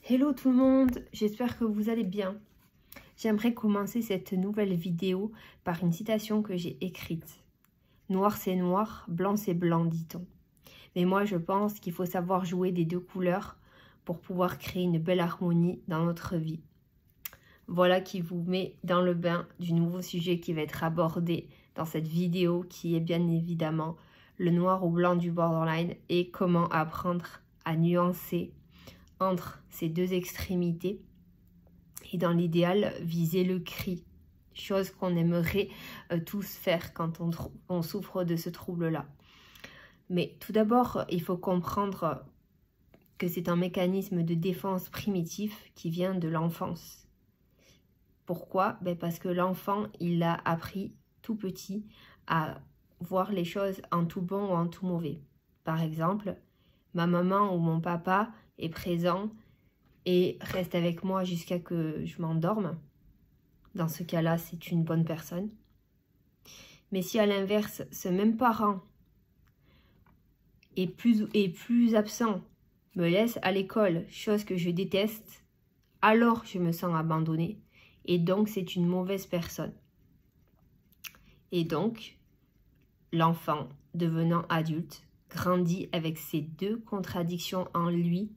Hello tout le monde, j'espère que vous allez bien. J'aimerais commencer cette nouvelle vidéo par une citation que j'ai écrite. Noir c'est noir, blanc c'est blanc, dit-on. Mais moi je pense qu'il faut savoir jouer des deux couleurs pour pouvoir créer une belle harmonie dans notre vie. Voilà qui vous met dans le bain du nouveau sujet qui va être abordé dans cette vidéo, qui est bien évidemment le noir ou blanc du borderline et comment apprendre à nuancer entre ces deux extrémités et dans l'idéal viser le cri, chose qu'on aimerait tous faire quand on souffre de ce trouble-là. Mais tout d'abord, il faut comprendre que c'est un mécanisme de défense primitif qui vient de l'enfance. Pourquoi? Parce que l'enfant, il a appris tout petit à voir les choses en tout bon ou en tout mauvais. Par exemple, ma maman ou mon papa est présent et reste avec moi jusqu'à que je m'endorme. Dans ce cas-là, c'est une bonne personne. Mais si à l'inverse, ce même parent est plus absent, me laisse à l'école, chose que je déteste, alors je me sens abandonnée et donc c'est une mauvaise personne. Et donc, l'enfant, devenant adulte, grandit avec ces deux contradictions en lui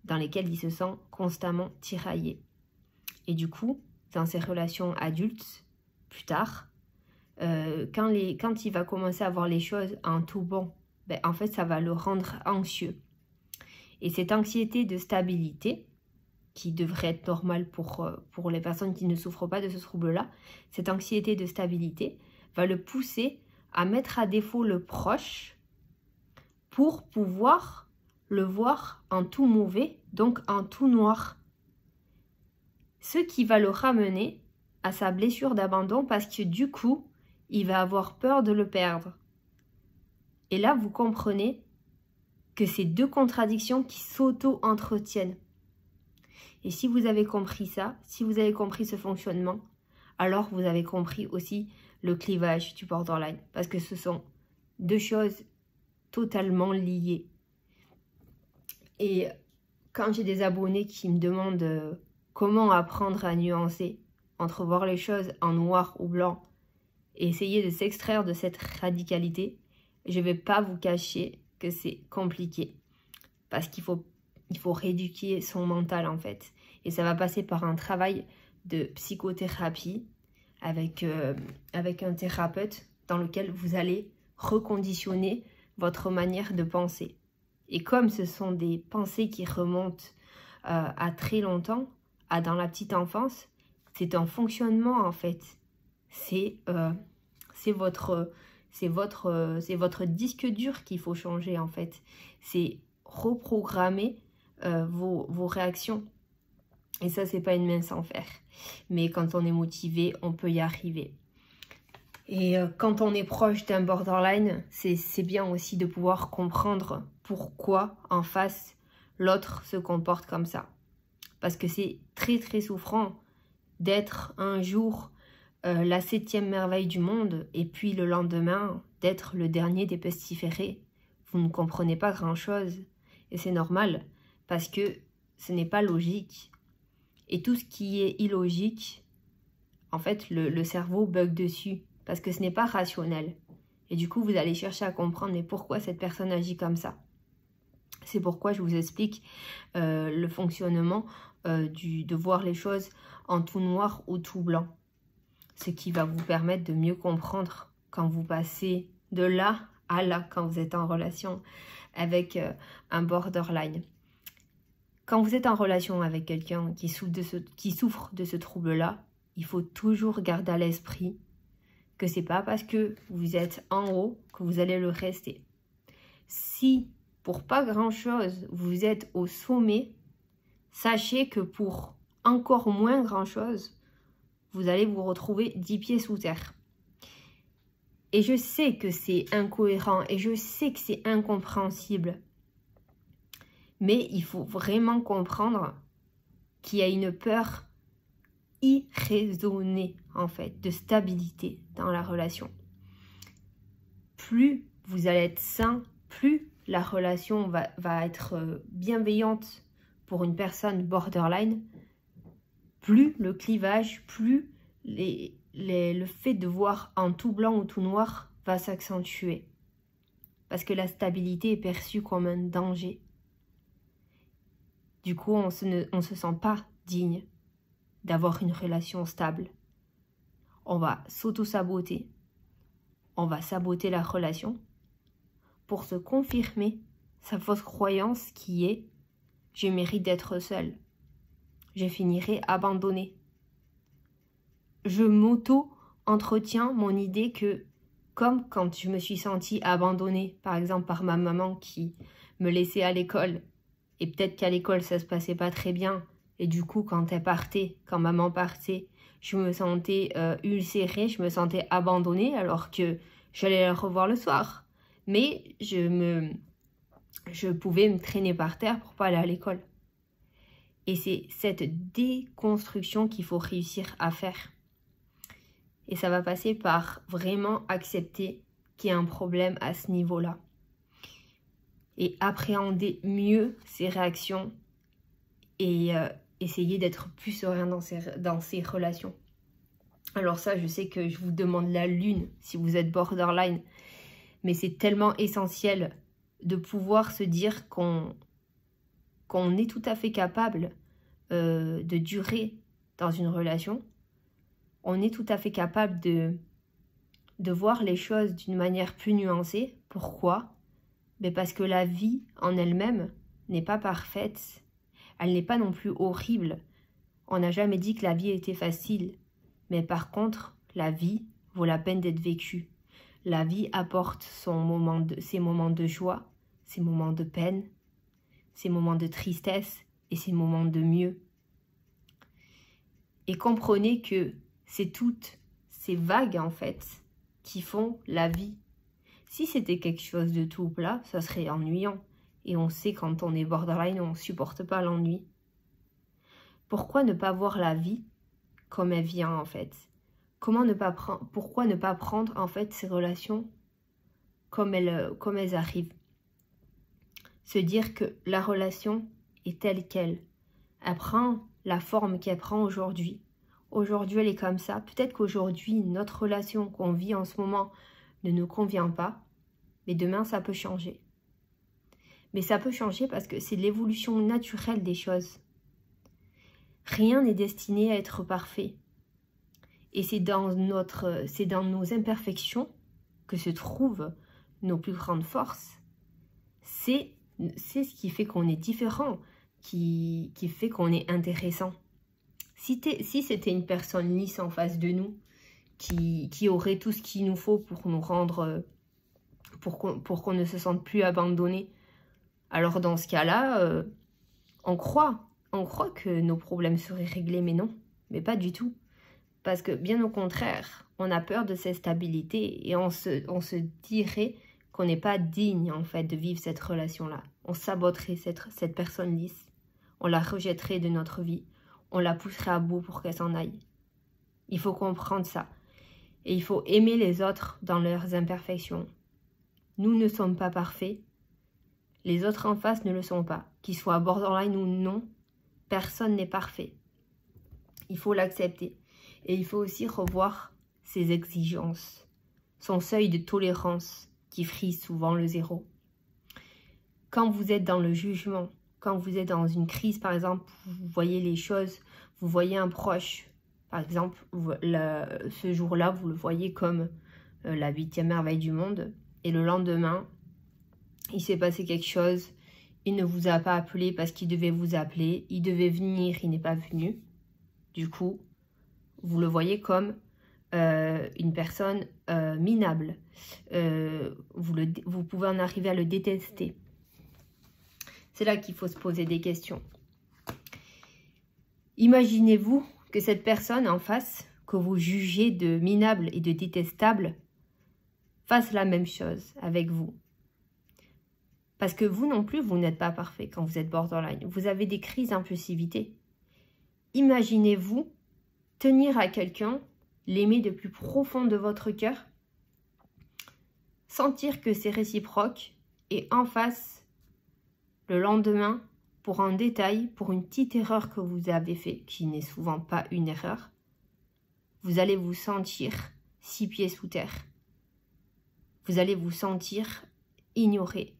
dans lesquelles il se sent constamment tiraillé. Et du coup, dans ses relations adultes, plus tard, quand il va commencer à voir les choses en tout bon, en fait, ça va le rendre anxieux. Et cette anxiété de stabilité, qui devrait être normale pour les personnes qui ne souffrent pas de ce trouble-là, cette anxiété de stabilité va le pousser à mettre à défaut le proche pour pouvoir le voir en tout mauvais, donc en tout noir. Ce qui va le ramener à sa blessure d'abandon parce que du coup, il va avoir peur de le perdre. Et là, vous comprenez que c'est deux contradictions qui s'auto-entretiennent. Et si vous avez compris ça, si vous avez compris ce fonctionnement, alors vous avez compris aussi le clivage du borderline. Parce que ce sont deux choses totalement liées. Et quand j'ai des abonnés qui me demandent comment apprendre à nuancer entre voir les choses en noir ou blanc et essayer de s'extraire de cette radicalité, je ne vais pas vous cacher que c'est compliqué. Parce qu'il faut rééduquer son mental en fait. Et ça va passer par un travail de psychothérapie avec un thérapeute dans lequel vous allez reconditionner votre manière de penser. Et comme ce sont des pensées qui remontent à très longtemps, dans la petite enfance, c'est un fonctionnement en fait. C'est votre disque dur qu'il faut changer en fait. C'est reprogrammer vos réactions. Et ça, c'est pas une mince affaire. Mais quand on est motivé, on peut y arriver. Et quand on est proche d'un borderline, c'est bien aussi de pouvoir comprendre pourquoi en face, l'autre se comporte comme ça. Parce que c'est très très souffrant d'être un jour la 7e merveille du monde et puis le lendemain d'être le dernier des pestiférés. Vous ne comprenez pas grand-chose et c'est normal parce que ce n'est pas logique. Et tout ce qui est illogique, en fait, le cerveau bug dessus parce que ce n'est pas rationnel. Et du coup, vous allez chercher à comprendre mais pourquoi cette personne agit comme ça. C'est pourquoi je vous explique le fonctionnement de voir les choses en tout noir ou tout blanc. Ce qui va vous permettre de mieux comprendre quand vous passez de là à là, quand vous êtes en relation avec un borderline. Quand vous êtes en relation avec quelqu'un qui souffre de ce trouble-là, il faut toujours garder à l'esprit que c'est pas parce que vous êtes en haut que vous allez le rester. Si pour pas grand-chose vous êtes au sommet, sachez que pour encore moins grand-chose, vous allez vous retrouver 10 pieds sous terre. Et je sais que c'est incohérent et je sais que c'est incompréhensible. Mais il faut vraiment comprendre qu'il y a une peur irraisonnée, en fait, de stabilité dans la relation. Plus vous allez être sain, plus la relation va être bienveillante pour une personne borderline, plus le clivage, plus le fait de voir en tout blanc ou tout noir va s'accentuer. Parce que la stabilité est perçue comme un danger. Du coup, on ne se sent pas digne d'avoir une relation stable. On va s'auto-saboter. On va saboter la relation pour se confirmer sa fausse croyance qui est « je mérite d'être seule ». Je finirai abandonnée. Je m'auto-entretiens mon idée que, comme quand je me suis sentie abandonnée, par exemple par ma maman qui me laissait à l'école, et peut-être qu'à l'école ça se passait pas très bien, et du coup quand maman partait, je me sentais ulcérée, je me sentais abandonnée alors que j'allais la revoir le soir. Mais je pouvais me traîner par terre pour pas aller à l'école. Et c'est cette déconstruction qu'il faut réussir à faire. Et ça va passer par vraiment accepter qu'il y a un problème à ce niveau-là. Et appréhender mieux ses réactions et essayer d'être plus serein dans ses relations. Alors ça, je sais que je vous demande la lune si vous êtes borderline, mais c'est tellement essentiel de pouvoir se dire qu'on est tout à fait capable de durer dans une relation. On est tout à fait capable de voir les choses d'une manière plus nuancée. Pourquoi? Mais parce que la vie en elle-même n'est pas parfaite. Elle n'est pas non plus horrible. On n'a jamais dit que la vie était facile. Mais par contre, la vie vaut la peine d'être vécue. La vie apporte ses moments de joie, ses moments de peine, ses moments de tristesse et ses moments de mieux. Et comprenez que c'est toutes ces vagues en fait qui font la vie. Si c'était quelque chose de tout plat, ça serait ennuyant. Et on sait quand on est borderline, on ne supporte pas l'ennui. Pourquoi ne pas voir la vie comme elle vient en fait? Pourquoi ne pas prendre en fait ces relations comme elles arrivent? Se dire que la relation est telle qu'elle. Elle prend la forme qu'elle prend aujourd'hui. Aujourd'hui, elle est comme ça. Peut-être qu'aujourd'hui, notre relation qu'on vit en ce moment ne nous convient pas. Mais demain, ça peut changer. Mais ça peut changer parce que c'est l'évolution naturelle des choses. Rien n'est destiné à être parfait. Et c'est dans nos imperfections que se trouvent nos plus grandes forces. C'est ce qui fait qu'on est différent, qui fait qu'on est intéressant. Si c'était une personne lisse en face de nous, qui aurait tout ce qu'il nous faut pour nous rendre, pour qu'on ne se sente plus abandonné, alors dans ce cas-là, on croit que nos problèmes seraient réglés, mais non, mais pas du tout. Parce que bien au contraire, on a peur de cette stabilité et on se dirait qu'on n'est pas digne en fait de vivre cette relation-là. On saboterait cette personne lisse, on la rejetterait de notre vie, on la pousserait à bout pour qu'elle s'en aille. Il faut comprendre ça. Et il faut aimer les autres dans leurs imperfections. Nous ne sommes pas parfaits. Les autres en face ne le sont pas. Qu'ils soient borderline ou non, personne n'est parfait. Il faut l'accepter. Et il faut aussi revoir ses exigences, son seuil de tolérance qui frise souvent le zéro. Quand vous êtes dans le jugement, quand vous êtes dans une crise, par exemple, vous voyez les choses, vous voyez un proche, par exemple, ce jour-là, vous le voyez comme la 8e merveille du monde, et le lendemain, il s'est passé quelque chose, il ne vous a pas appelé parce qu'il devait vous appeler, il devait venir, il n'est pas venu. Du coup, vous le voyez comme une personne minable. Vous pouvez en arriver à le détester. C'est là qu'il faut se poser des questions. Imaginez-vous que cette personne en face, que vous jugez de minable et de détestable, fasse la même chose avec vous. Parce que vous non plus, vous n'êtes pas parfait quand vous êtes borderline. Vous avez des crises d'impulsivité. Imaginez-vous tenir à quelqu'un, l'aimer de plus profond de votre cœur, sentir que c'est réciproque et en face, le lendemain, pour un détail, pour une petite erreur que vous avez fait, qui n'est souvent pas une erreur, vous allez vous sentir 6 pieds sous terre. Vous allez vous sentir ignoré.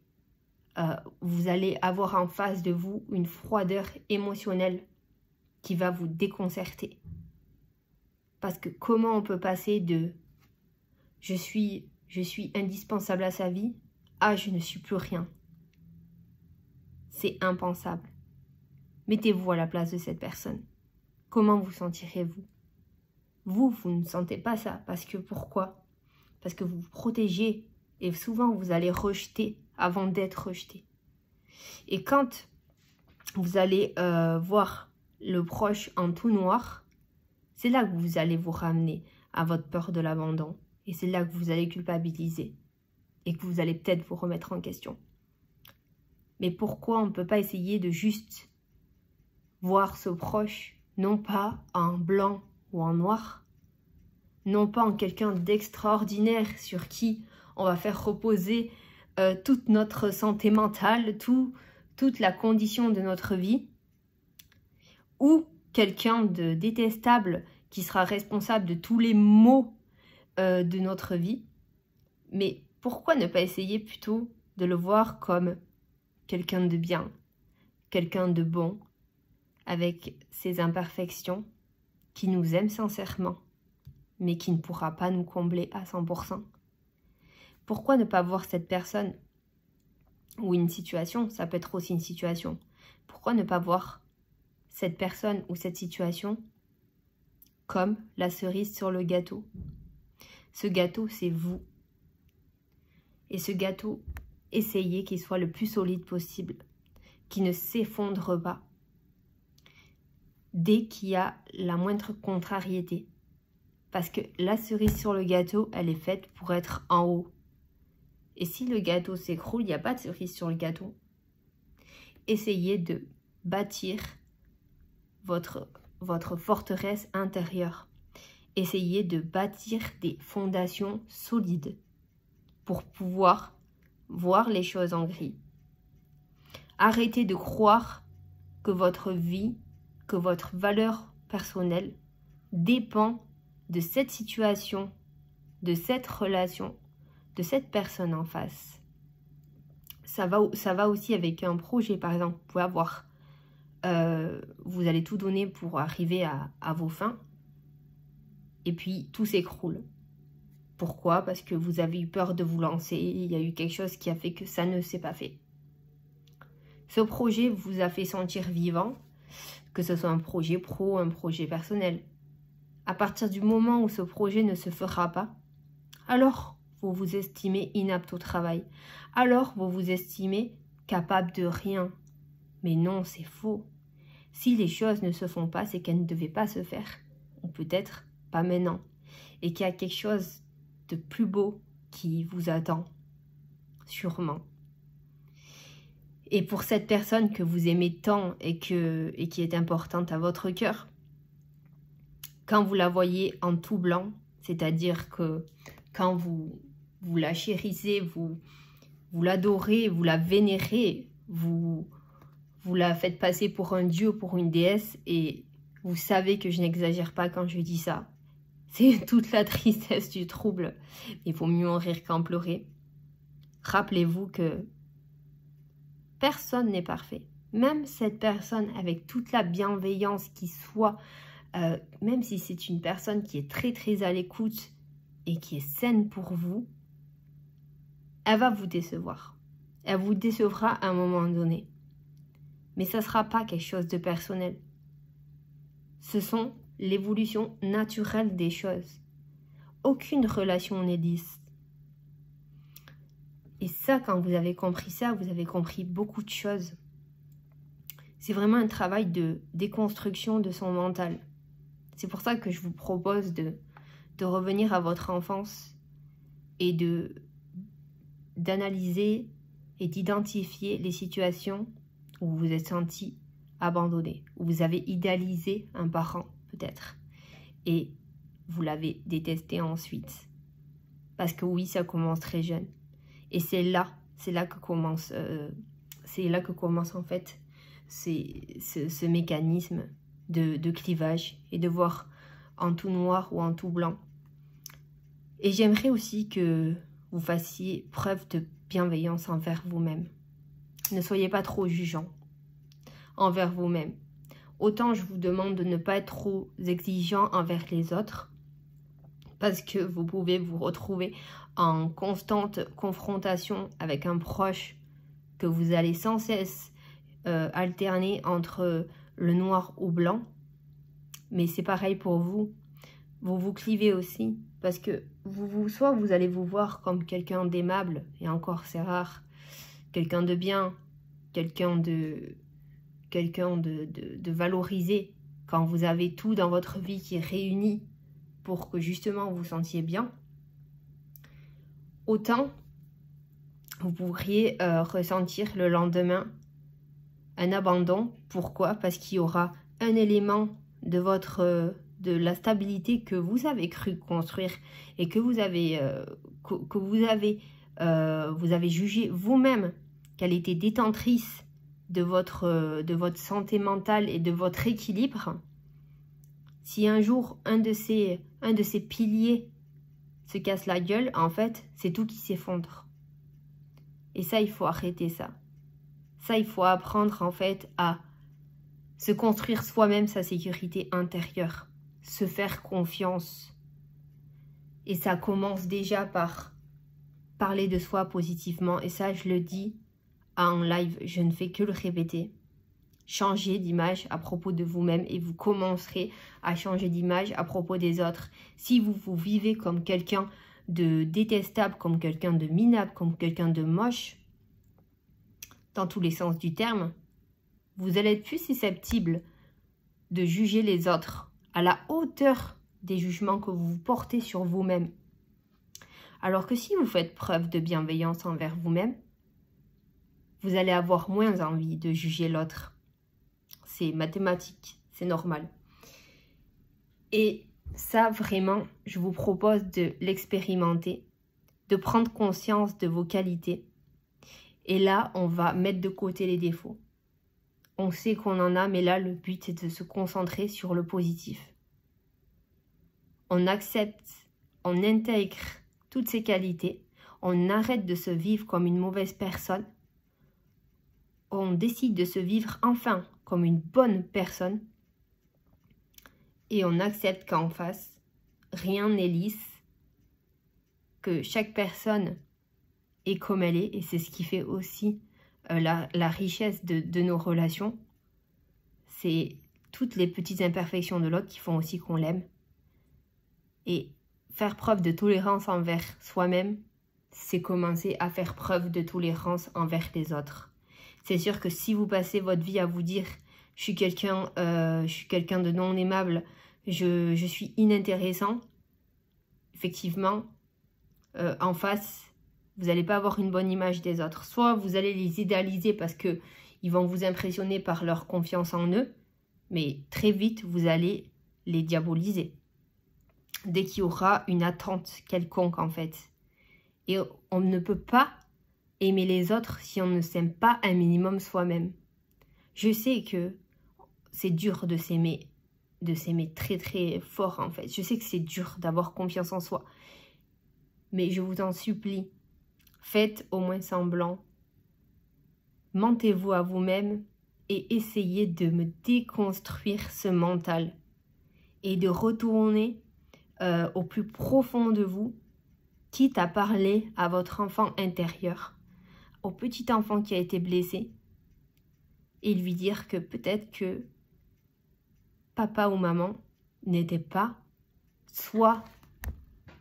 Vous allez avoir en face de vous une froideur émotionnelle qui va vous déconcerter. Parce que comment on peut passer de « je suis indispensable à sa vie » à « je ne suis plus rien ». C'est impensable. Mettez-vous à la place de cette personne. Comment vous sentirez-vous? Vous ne sentez pas ça. Parce que pourquoi? Parce que vous vous protégez et souvent vous allez rejeter avant d'être rejeté. Et quand vous allez voir le proche en tout noir, c'est là que vous allez vous ramener à votre peur de l'abandon. Et c'est là que vous allez culpabiliser et que vous allez peut-être vous remettre en question. Mais pourquoi on ne peut pas essayer de juste voir ce proche, non pas en blanc ou en noir, non pas en quelqu'un d'extraordinaire sur qui on va faire reposer toute notre santé mentale, toute la condition de notre vie, ou quelqu'un de détestable qui sera responsable de tous les maux de notre vie. Mais pourquoi ne pas essayer plutôt de le voir comme quelqu'un de bien, quelqu'un de bon, avec ses imperfections, qui nous aime sincèrement, mais qui ne pourra pas nous combler à 100%. Pourquoi ne pas voir cette personne ou une situation, ça peut être aussi une situation, pourquoi ne pas voir cette personne ou cette situation comme la cerise sur le gâteau? Ce gâteau, c'est vous. Et ce gâteau, essayez qu'il soit le plus solide possible, qu'il ne s'effondre pas dès qu'il y a la moindre contrariété. Parce que la cerise sur le gâteau, elle est faite pour être en haut. Et si le gâteau s'écroule, il n'y a pas de cerise sur le gâteau. Essayez de bâtir votre forteresse intérieure. Essayez de bâtir des fondations solides pour pouvoir voir les choses en gris. Arrêtez de croire que votre vie, que votre valeur personnelle dépend de cette situation, de cette relation, de cette personne en face. Ça va aussi avec un projet, par exemple. Vous pouvez avoir, vous allez tout donner pour arriver à vos fins, et puis tout s'écroule. Pourquoi? Parce que vous avez eu peur de vous lancer, il y a eu quelque chose qui a fait que ça ne s'est pas fait. Ce projet vous a fait sentir vivant, que ce soit un projet pro, un projet personnel. À partir du moment où ce projet ne se fera pas, alors vous vous estimez inapte au travail. Alors vous vous estimez capable de rien. Mais non, c'est faux. Si les choses ne se font pas, c'est qu'elles ne devaient pas se faire. Ou peut-être pas maintenant. Et qu'il y a quelque chose de plus beau qui vous attend. Sûrement. Et pour cette personne que vous aimez tant et qui est importante à votre cœur, quand vous la voyez en tout blanc, c'est-à-dire que quand vous la chérissez, vous l'adorez, vous la vénérez, vous la faites passer pour un dieu, pour une déesse, et vous savez que je n'exagère pas quand je dis ça. C'est toute la tristesse du trouble. Il faut mieux en rire qu'en pleurer. Rappelez-vous que personne n'est parfait. Même cette personne, avec toute la bienveillance qui soit, même si c'est une personne qui est très très à l'écoute et qui est saine pour vous, elle va vous décevoir. Elle vous décevra à un moment donné. Mais ça ne sera pas quelque chose de personnel. Ce sont l'évolution naturelle des choses. Aucune relation n'est lisse. Et ça, quand vous avez compris ça, vous avez compris beaucoup de choses. C'est vraiment un travail de déconstruction de son mental. C'est pour ça que je vous propose de revenir à votre enfance et d'analyser et d'identifier les situations où vous vous êtes senti abandonné, où vous avez idéalisé un parent peut-être et vous l'avez détesté ensuite. Parce que oui, ça commence très jeune. Et c'est là que commence en fait ce mécanisme de clivage et de voir en tout noir ou en tout blanc. Et j'aimerais aussi que vous fassiez preuve de bienveillance envers vous-même. Ne soyez pas trop jugeant envers vous-même. Autant je vous demande de ne pas être trop exigeant envers les autres, parce que vous pouvez vous retrouver en constante confrontation avec un proche que vous allez sans cesse alterner entre le noir ou blanc. Mais c'est pareil pour vous. Vous vous clivez aussi, parce que soit vous allez vous voir comme quelqu'un d'aimable, et encore c'est rare, quelqu'un de bien, quelqu'un de valorisé, quand vous avez tout dans votre vie qui est réuni pour que justement vous vous sentiez bien, autant vous pourriez ressentir le lendemain un abandon. Pourquoi? Parce qu'il y aura un élément de la stabilité que vous avez cru construire et que vous avez jugé vous-même qu'elle était détentrice de votre santé mentale et de votre équilibre. Si un jour un de ces piliers se casse la gueule, en fait, c'est tout qui s'effondre. Et ça, il faut arrêter ça. Ça, il faut apprendre en fait à se construire soi-même sa sécurité intérieure, se faire confiance. Et ça commence déjà par parler de soi positivement. Et ça, je le dis en live, je ne fais que le répéter. Changez d'image à propos de vous-même et vous commencerez à changer d'image à propos des autres. Si vous vous vivez comme quelqu'un de détestable, comme quelqu'un de minable, comme quelqu'un de moche, dans tous les sens du terme, vous allez être plus susceptible de juger les autres à la hauteur des jugements que vous portez sur vous-même. Alors que si vous faites preuve de bienveillance envers vous-même, vous allez avoir moins envie de juger l'autre. C'est mathématique, c'est normal. Et ça, vraiment, je vous propose de l'expérimenter, de prendre conscience de vos qualités. Et là, on va mettre de côté les défauts. On sait qu'on en a, mais là, le but, c'est de se concentrer sur le positif. On accepte, on intègre toutes ces qualités, on arrête de se vivre comme une mauvaise personne, on décide de se vivre enfin comme une bonne personne et on accepte qu'en face, rien n'est lisse, que chaque personne est comme elle est et c'est ce qui fait aussi la richesse de nos relations. C'est toutes les petites imperfections de l'autre qui font aussi qu'on l'aime. Et faire preuve de tolérance envers soi-même, c'est commencer à faire preuve de tolérance envers les autres. C'est sûr que si vous passez votre vie à vous dire « je suis quelqu'un de non aimable, je suis inintéressant », effectivement, en face, vous n'allez pas avoir une bonne image des autres. Soit vous allez les idéaliser parce qu'ils vont vous impressionner par leur confiance en eux, mais très vite, vous allez les diaboliser. Dès qu'il y aura une attente quelconque, en fait. Et on ne peut pas aimer les autres si on ne s'aime pas un minimum soi-même. Je sais que c'est dur de s'aimer très très fort, en fait. Je sais que c'est dur d'avoir confiance en soi. Mais je vous en supplie, faites au moins semblant. Mentez-vous à vous-même et essayez de me déconstruire ce mental. Et de retourner au plus profond de vous, quitte à parler à votre enfant intérieur, au petit enfant qui a été blessé, et lui dire que peut-être que papa ou maman n'était pas soit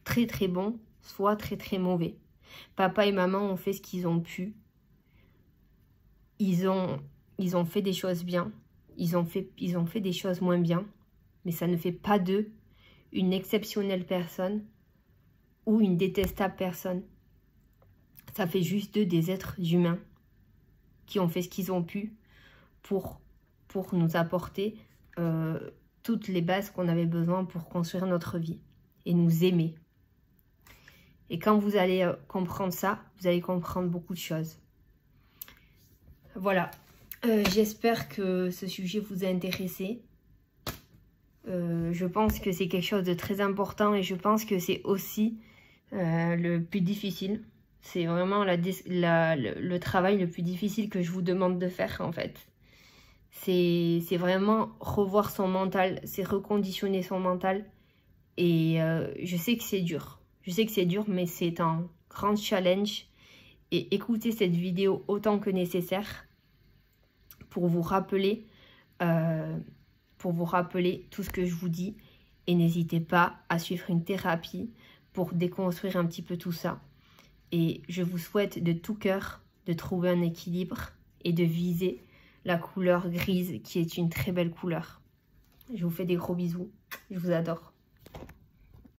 très très bon, soit très très mauvais. Papa et maman ont fait ce qu'ils ont pu. Ils ont fait des choses bien, ils ont fait des choses moins bien, mais ça ne fait pas d'eux une exceptionnelle personne ou une détestable personne. Ça fait juste d'eux des êtres humains qui ont fait ce qu'ils ont pu pour nous apporter toutes les bases qu'on avait besoin pour construire notre vie et nous aimer. Et quand vous allez comprendre ça, vous allez comprendre beaucoup de choses. Voilà. J'espère que ce sujet vous a intéressé. Je pense que c'est quelque chose de très important et je pense que c'est aussi le plus difficile. C'est vraiment le travail le plus difficile que je vous demande de faire en fait. C'est vraiment revoir son mental, c'est reconditionner son mental. Et je sais que c'est dur. Je sais que c'est dur, mais c'est un grand challenge. Et écoutez cette vidéo autant que nécessaire pour vous rappeler tout ce que je vous dis. Et n'hésitez pas à suivre une thérapie pour déconstruire un petit peu tout ça. Et je vous souhaite de tout cœur de trouver un équilibre et de viser la couleur grise qui est une très belle couleur. Je vous fais des gros bisous. Je vous adore.